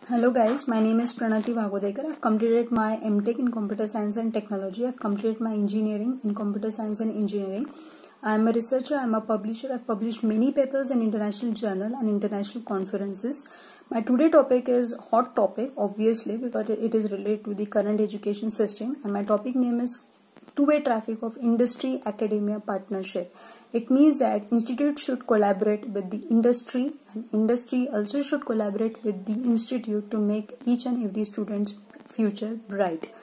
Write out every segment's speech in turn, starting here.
Hello guys, my name is Pranati Bhagodekar. I've completed my MTech in Computer Science and Technology. I've completed my engineering in Computer Science and Engineering. I'm a researcher, I'm a publisher. I've published many papers in international journal and international conferences. My today topic is hot topic, obviously, because it is related to the current education system. And my topic name is two-way traffic of industry-academia partnership. It means that institute should collaborate with the industry and industry also should collaborate with the institute to make each and every student's future bright.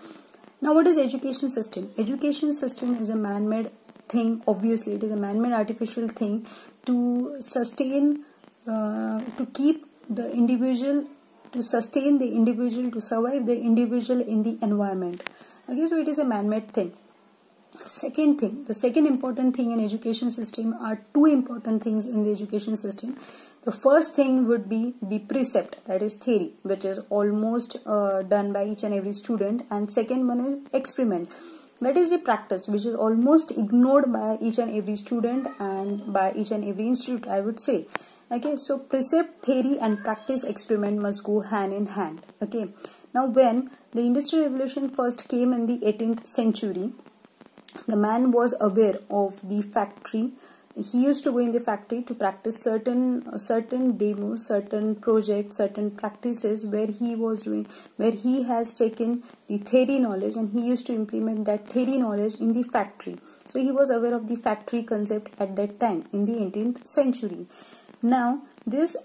Now what is education system? Education system is a man-made thing. Obviously it is a man-made artificial thing to sustain, to keep the individual, to sustain the individual, to survive the individual in the environment. Okay, so it is a man-made thing. Second thing, the second important thing in education system are two important things in the education system. The first thing would be the precept, that is theory, which is almost done by each and every student, and second one is experiment, that is the practice, which is almost ignored by each and every student and by each and every institute, I would say. Okay, so precept, theory and practice experiment must go hand in hand. Okay, now when the Industrial Revolution first came in the 18th century, the man was aware of the factory. He used to go in the factory to practice certain demos, certain projects, certain practices where he has taken the theory knowledge and he used to implement that theory knowledge in the factory. So he was aware of the factory concept at that time in the 18th century. Now this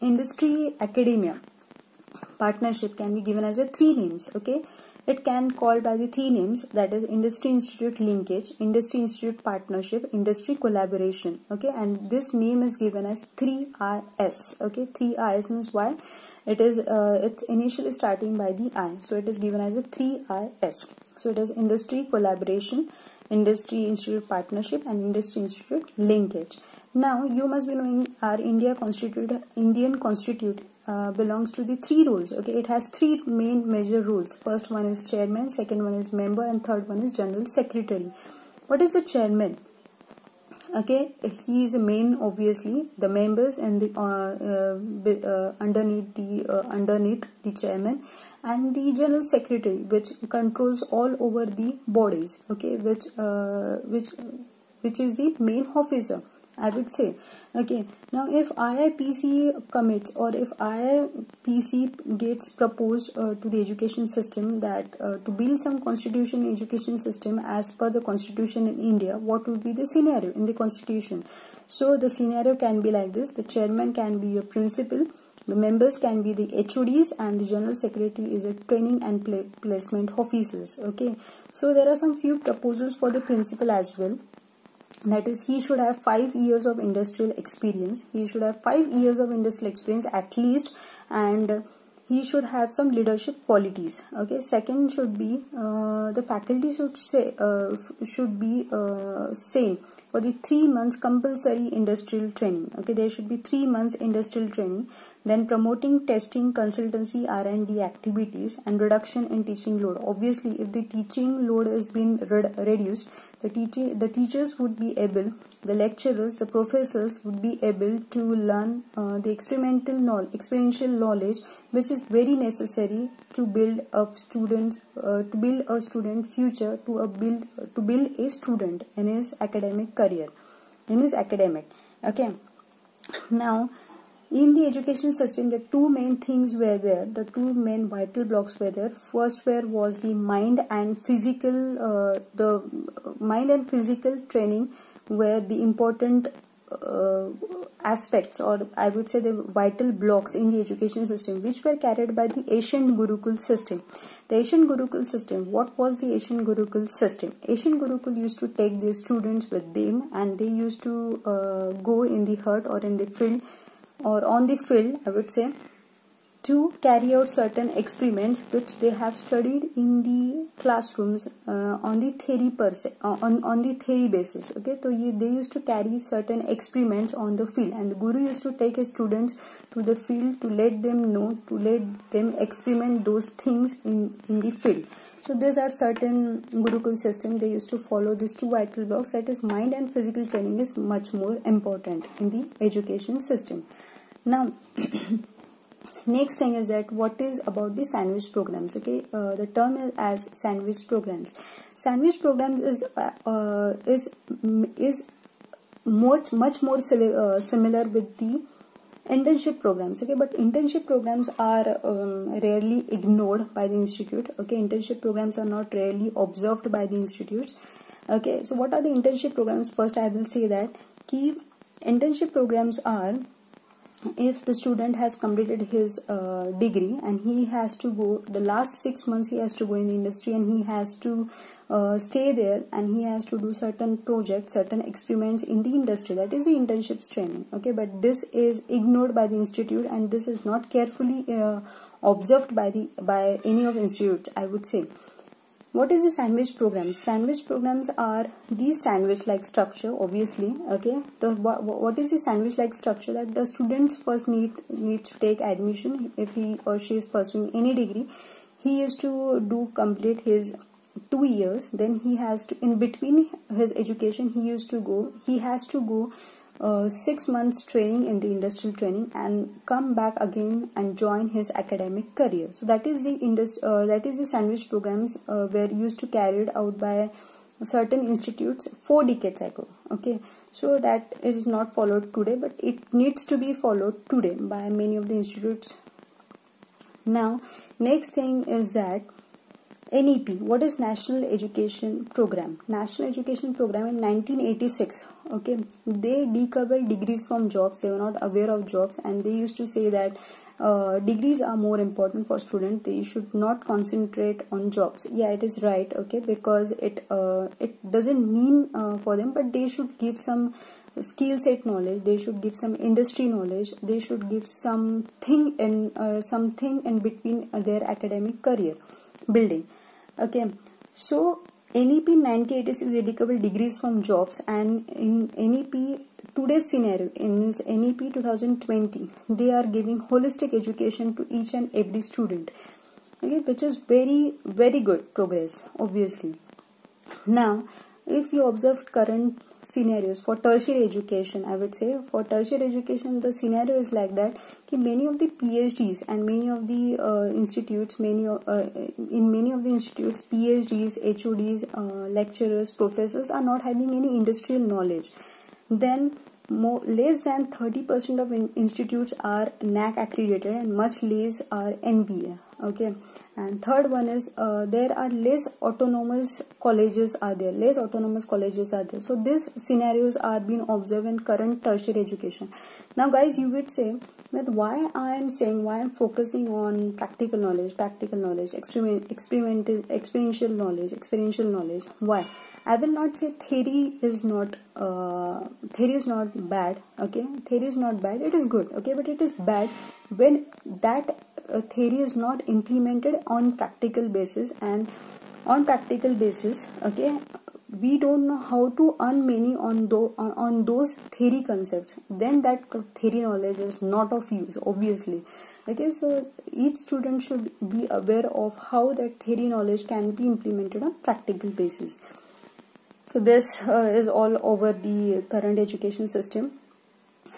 industry academia partnership can be given as a three names. Okay, it can call by the three names, that is industry institute linkage, industry institute partnership, industry collaboration. Okay, and this name is given as 3IS. Okay, 3IS means why? It is it's initially starting by the I, so it is given as a 3IS. So it is industry collaboration, industry institute partnership and industry institute linkage. Now you must be knowing our Indian constitution belongs to the three roles. Okay, it has three main major roles. First one is chairman, second one is member and third one is general secretary. What is the chairman? Okay, he is the main, obviously the members and the underneath the chairman, and the general secretary, which controls all over the bodies. Okay, which is the main officer, I would say. Okay, now if IIPC commits or if IIPC gets proposed to the education system that to build some constitution education system as per the constitution in India, what would be the scenario in the constitution? So the scenario can be like this: the chairman can be a principal, the members can be the HODs, and the general secretary is a training and placement officers. Okay, so there are some few proposals for the principal as well. That is, he should have 5 years of industrial experience. He should have 5 years of industrial experience at least, and he should have some leadership qualities. Okay. Second should be the faculty should be same for the 3 months compulsory industrial training. Okay, there should be 3 months industrial training. Then promoting testing, consultancy, R&D activities and reduction in teaching load. Obviously, if the teaching load has been reduced, the teachers would be able, the lecturers, the professors would be able to learn the experiential knowledge, which is very necessary to build up students, to build a student future, to build a student in his academic career, in his academic. Okay, now in the education system, the two main things were there, the two main vital blocks were there. First was the mind and physical, training were the important aspects, or I would say the vital blocks in the education system, which were carried by the Asian Gurukul system. The Asian Gurukul system, what was the Asian Gurukul system? Asian Gurukul used to take their students with them and they used to go in the hut or in the field, or on the field, I would say, to carry out certain experiments which they have studied in the classrooms on the theory on the theory basis. Okay, so they used to carry certain experiments on the field, and the guru used to take his students to the field to let them know, to let them experiment those things in the field. So these are certain Gurukul system. They used to follow these two vital blocks, that is mind and physical training is much more important in the education system. Now Next thing is that what is about the sandwich programs. Okay, the term is as sandwich programs. Sandwich programs is much more similar with the internship programs. Okay, but internship programs are rarely ignored by the institute. Okay, internship programs are not rarely observed by the institutes. Okay, so what are the internship programs? First I will say that key internship programs are, if the student has completed his degree and he has to go, the last 6 months he has to go in the industry, and he has to stay there, and he has to do certain projects, certain experiments in the industry. That is the internships training. Okay, but this is ignored by the institute, and this is not carefully observed by any of the institutes, I would say. What is the sandwich programs? Sandwich programs are the sandwich-like structure, obviously. Okay, what is the sandwich-like structure? That the students first needs to take admission. If he or she is pursuing any degree, he is to complete his 2 years. Then he has to, in between his education, he has to go 6 months training in the industrial training, and come back again and join his academic career. So that is the sandwich programs were used to carried out by certain institutes 4 decades ago. Okay, so that is not followed today, but it needs to be followed today by many of the institutes. Now next thing is that NEP. What is National Education Program? National Education Program in 1986. Okay, they decoupled degrees from jobs. They were not aware of jobs, and they used to say that degrees are more important for students. They should not concentrate on jobs. Yeah, it is right. Okay, because it doesn't mean for them, but they should give some skill set knowledge. They should give some industry knowledge. They should give something in between their academic career building. Okay, so NEP 1986 dedicable degrees from jobs, and in NEP today's scenario, in NEP 2020, they are giving holistic education to each and every student. Okay, which is very good progress, obviously. Now if you observe current scenarios for tertiary education, I would say for tertiary education the scenario is like that many of the PhDs and many of the institutes, in many of the institutes, PhDs, HODs, lecturers, professors are not having any industrial knowledge. Then less than 30% of institutes are NAAC accredited, and much less are NBA. Okay, and third one is there are less autonomous colleges are there. So these scenarios are being observed in current tertiary education. Now guys, you would say that why I am focusing on practical knowledge, experiential knowledge. Why? I will not say theory is not bad. Okay, theory is not bad, it is good. Okay, but it is bad when that theory is not implemented on practical basis, and on practical basis, okay, we don't know how to earn money on those theory concepts. Then that theory knowledge is not of use, obviously. Okay, so each student should be aware of how that theory knowledge can be implemented on practical basis. So this is all over the current education system.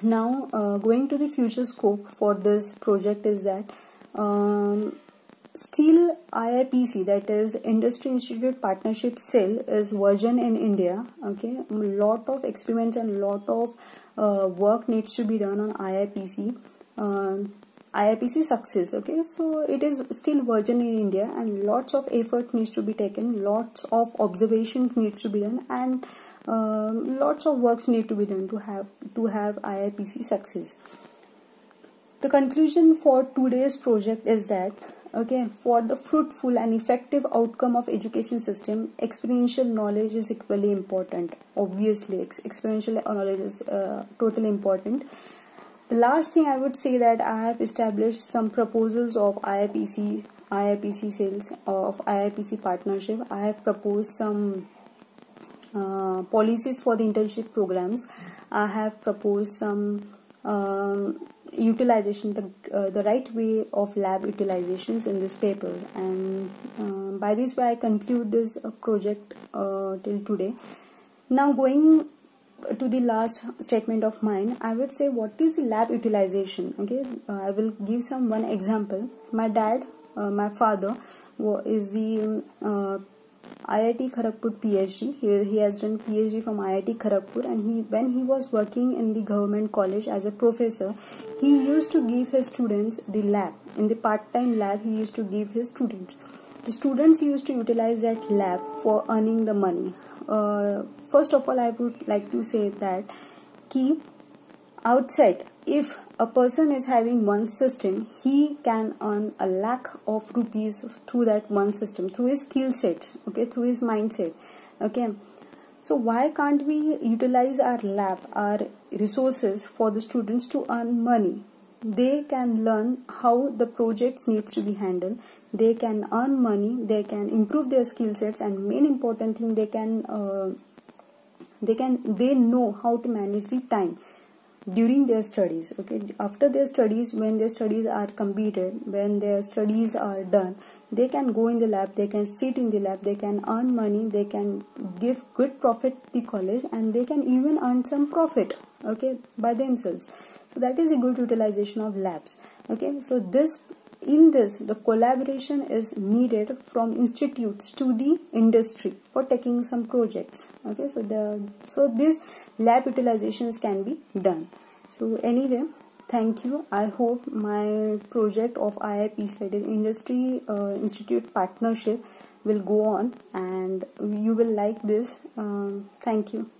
Now going to the future scope for this project is that still IIPC, that is Industry Institute Partnership Cell, is version in India. Okay, a lot of experiments and lot of work needs to be done on IIPC. IIPC success. Okay, so it is still virgin in India, and lots of effort needs to be taken, lots of observations needs to be done, and lots of works need to be done to have IIPC success. The conclusion for today's project is that, okay, for the fruitful and effective outcome of education system, experiential knowledge is equally important. Obviously, experiential knowledge is totally important. The last thing I would say that I have established some proposals of IIPC sales, of IIPC partnership. I have proposed some policies for the internship programs. I have proposed some utilization, the right way of lab utilizations in this paper, and by this way I conclude this project till today. Now going to the last statement of mine, I would say what is the lab utilization. Okay, I will give one example. My dad, my father, is the IIT Kharagpur PhD. He has done PhD from IIT Kharagpur, and when he was working in the government college as a professor, he used to give his students the lab. In the part-time lab, he used to give his students. The students used to utilize that lab for earning the money. First of all, I would like to say that outside, if a person is having one system, he can earn a lakh of rupees through that one system, through his skill sets, okay, through his mindset. Okay, so why can't we utilize our lab, our resources for the students to earn money? They can learn how the projects needs to be handled. They can earn money. They can improve their skill sets, and main important thing, they know how to manage the time during their studies. Okay, after their studies, when their studies are completed, when their studies are done, they can go in the lab, they can sit in the lab, they can earn money, they can give good profit to the college, and they can even earn some profit, okay, by themselves. So that is a good utilization of labs. Okay, so the collaboration is needed from institutes to the industry for taking some projects. Okay, so these lab utilizations can be done. So anyway, thank you. I hope my project of IIP, that is Industry Institute Partnership, will go on, and you will like this. Thank you.